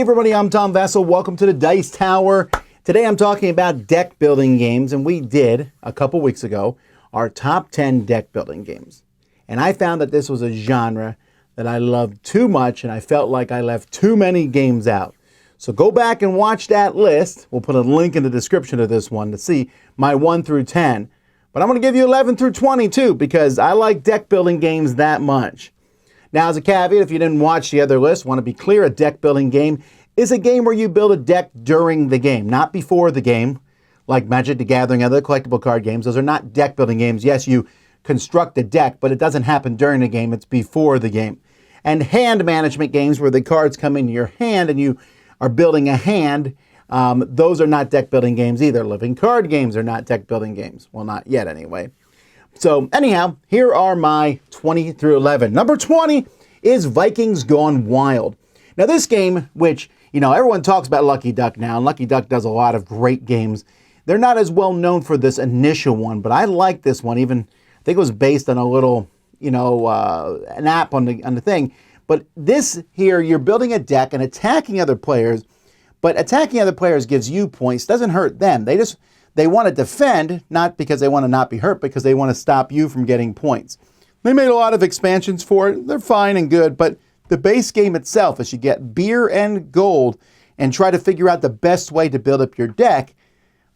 everybody, I'm Tom Vasel. Welcome to the Dice Tower. Today I'm talking about deck building games, and we did, a couple weeks ago, our top 10 deck building games. And I found that this was a genre that I loved too much, and I felt like I left too many games out. So go back and watch that list. We'll put a link in the description of this one to see my 1 through 10. But I'm going to give you 11 through 20 too, because I like deck building games that much. Now, as a caveat, if you didn't watch the other list, want to be clear, a deck building game is a game where you build a deck during the game, not before the game, like Magic the Gathering and other collectible card games. Those are not deck building games. Yes, you construct a deck, but it doesn't happen during the game. It's before the game. And hand management games where the cards come in your hand and you are building a hand, those are not deck building games either. Living card games are not deck building games. Well, not yet anyway. So anyhow, here are my 20 through 11. Number 20 is Vikings Gone Wild. Now this game, which, everyone talks about Lucky Duck now, and Lucky Duck does a lot of great games. They're not as well known for this initial one, but I like this one. Even, I think it was based on a little, an app on the thing. But this here, you're building a deck and attacking other players, but attacking other players gives you points, doesn't hurt them. They want to defend, not because they want to not be hurt, because they want to stop you from getting points. They made a lot of expansions for it. They're fine and good, but the base game itself is you get beer and gold and try to figure out the best way to build up your deck.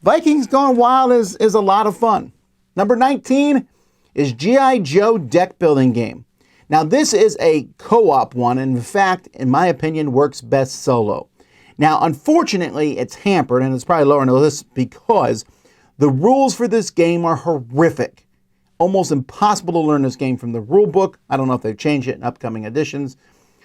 Vikings Gone Wild is a lot of fun. Number 19 is G.I. Joe deck building game. Now this is a co-op one, and in fact, in my opinion, works best solo. Now, unfortunately, it's hampered, and it's probably lower on the list because the rules for this game are horrific. Almost impossible to learn this game from the rule book. I don't know if they've changed it in upcoming editions,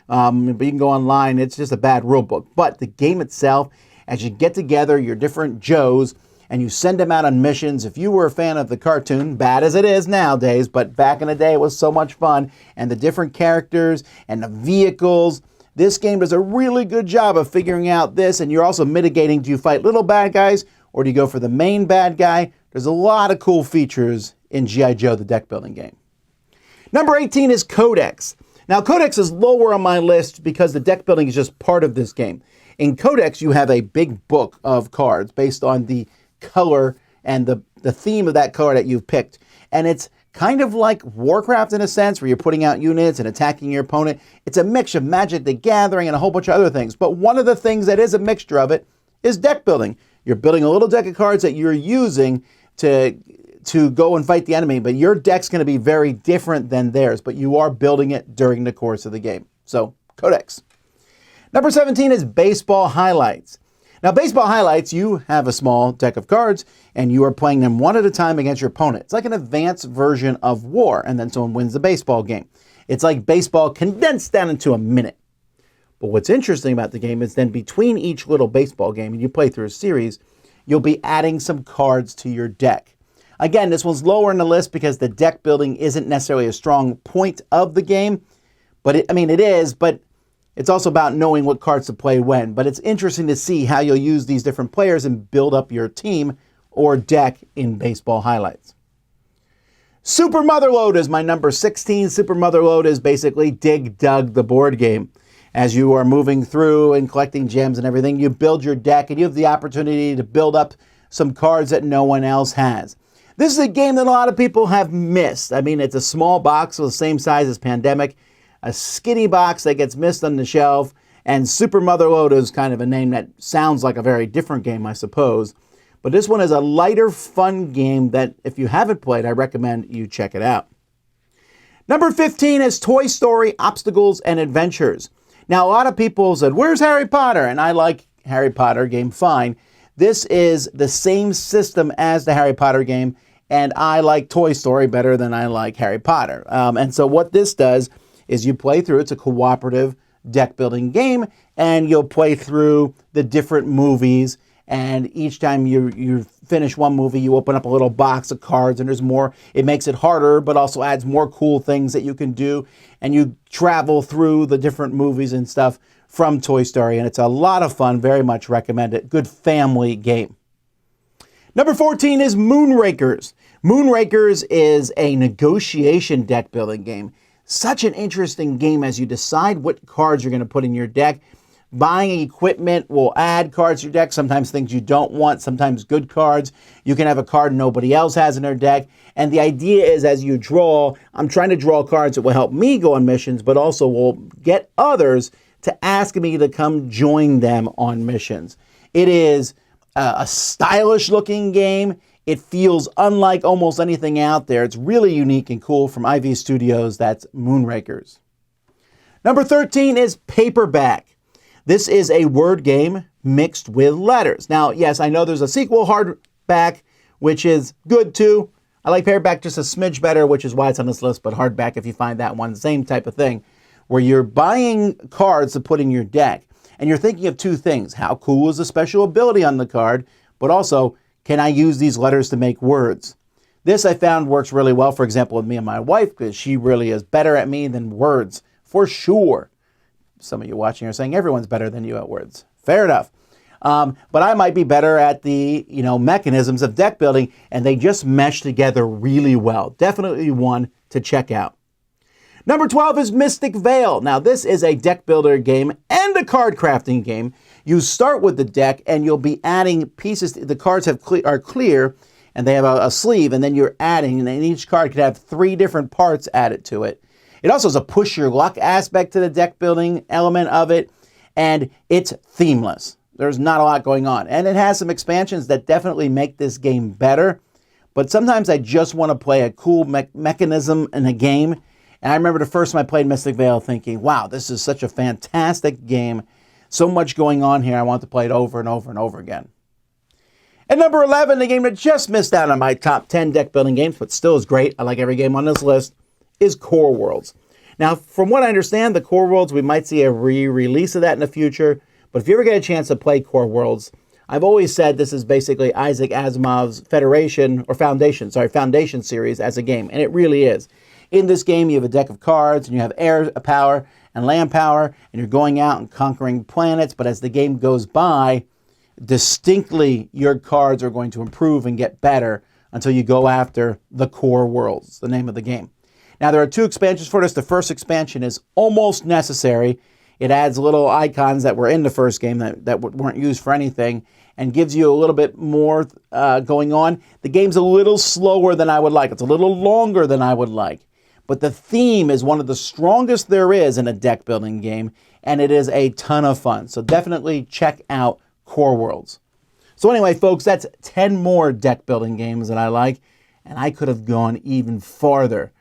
but you can go online. It's just a bad rule book. But the game itself, as you get together your different Joes and you send them out on missions, if you were a fan of the cartoon, bad as it is nowadays, but back in the day it was so much fun, and the different characters and the vehicles, this game does a really good job of figuring out this, and you're also mitigating, do you fight little bad guys or do you go for the main bad guy? There's a lot of cool features in G.I. Joe, the deck building game. Number 18 is Codex. Now Codex is lower on my list because the deck building is just part of this game. In Codex, you have a big book of cards based on the color and the theme of that card that you've picked. And it's kind of like Warcraft in a sense, where you're putting out units and attacking your opponent. It's a mix of Magic the Gathering and a whole bunch of other things. But one of the things that is a mixture of it is deck building. You're building a little deck of cards that you're using to go and fight the enemy, but your deck's going to be very different than theirs, but you are building it during the course of the game. So, Codex. Number 17 is Baseball Highlights. Now, Baseball Highlights, you have a small deck of cards, and you are playing them one at a time against your opponent. It's like an advanced version of War, and then someone wins the baseball game. It's like baseball condensed down into a minute. But what's interesting about the game is then between each little baseball game, and you play through a series, you'll be adding some cards to your deck. Again, this one's lower in the list because the deck building isn't necessarily a strong point of the game. But it is, but it's also about knowing what cards to play when. But it's interesting to see how you'll use these different players and build up your team or deck in Baseball Highlights. Super Motherlode is my number 16. Super Motherlode is basically Dig Dug, the board game. As you are moving through and collecting gems and everything, you build your deck and you have the opportunity to build up some cards that no one else has. This is a game that a lot of people have missed. It's a small box, so the same size as Pandemic, a skinny box that gets missed on the shelf, and Super Motherlode is kind of a name that sounds like a very different game, I suppose. But this one is a lighter, fun game that if you haven't played, I recommend you check it out. Number 15 is Toy Story Obstacles and Adventures. Now, a lot of people said, where's Harry Potter? And I like Harry Potter game fine. This is the same system as the Harry Potter game, and I like Toy Story better than I like Harry Potter. And so what this does is you play through, it's a cooperative deck building game, and you'll play through the different movies, and each time you finish one movie, you open up a little box of cards, and there's more. It makes it harder, but also adds more cool things that you can do, and you travel through the different movies and stuff from Toy Story, and it's a lot of fun. Very much recommend it. Good family game. Number 14 is Moonrakers. Moonrakers is a negotiation deck building game. Such an interesting game as you decide what cards you're going to put in your deck. Buying equipment will add cards to your deck, sometimes things you don't want, sometimes good cards. You can have a card nobody else has in their deck. And the idea is as you draw, I'm trying to draw cards that will help me go on missions, but also will get others to ask me to come join them on missions. It is a stylish looking game. It feels unlike almost anything out there. It's really unique and cool from IV Studios. That's Moonrakers. Number 13 is Paperback. This is a word game mixed with letters. Now, yes, I know there's a sequel, Hardback, which is good too. I like Paperback just a smidge better, which is why it's on this list, but Hardback, if you find that one, same type of thing, where you're buying cards to put in your deck, and you're thinking of two things. How cool is the special ability on the card, but also, can I use these letters to make words? This I found works really well, for example, with me and my wife, because she really is better at me than words, for sure. Some of you watching are saying everyone's better than you at words. Fair enough. But I might be better at the mechanisms of deck building, and they just mesh together really well. Definitely one to check out. Number 12 is Mystic Vale. Now, this is a deck builder game and a card crafting game. You start with the deck, and you'll be adding pieces. The cards are clear, and they have a sleeve, and then you're adding, and then each card could have 3 different parts added to it. It also has a push your luck aspect to the deck building element of it, and it's themeless. There's not a lot going on. And it has some expansions that definitely make this game better. But sometimes I just want to play a cool mechanism in a game. And I remember the first time I played Mystic Vale thinking, wow, this is such a fantastic game. So much going on here. I want to play it over and over and over again. And number 11, the game that just missed out on my top 10 deck building games, but still is great, I like every game on this list, is Core Worlds. Now, from what I understand, the Core Worlds, we might see a re-release of that in the future. But if you ever get a chance to play Core Worlds, I've always said this is basically Isaac Asimov's Foundation series as a game, and it really is. In this game, you have a deck of cards, and you have air power and land power, and you're going out and conquering planets, but as the game goes by, distinctly your cards are going to improve and get better until you go after the Core Worlds, the name of the game. Now, there are 2 expansions for this. The first expansion is almost necessary. It adds little icons that were in the first game that weren't used for anything and gives you a little bit more going on. The game's a little slower than I would like. It's a little longer than I would like. But the theme is one of the strongest there is in a deck building game, and it is a ton of fun. So definitely check out Core Worlds. So anyway, folks, that's 10 more deck building games that I like, and I could have gone even farther.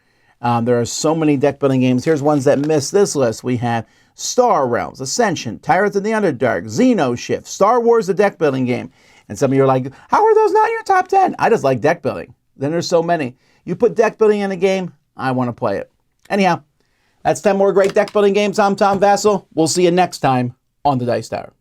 There are so many deck building games. Here's ones that miss this list. We have Star Realms, Ascension, Tyrants of the Underdark, Xenoshift, Star Wars, the deck building game. And some of you are like, how are those not in your top 10? I just like deck building. Then there's so many. You put deck building in a game, I want to play it. Anyhow, that's 10 more great deck building games. I'm Tom Vasel. We'll see you next time on the Dice Tower.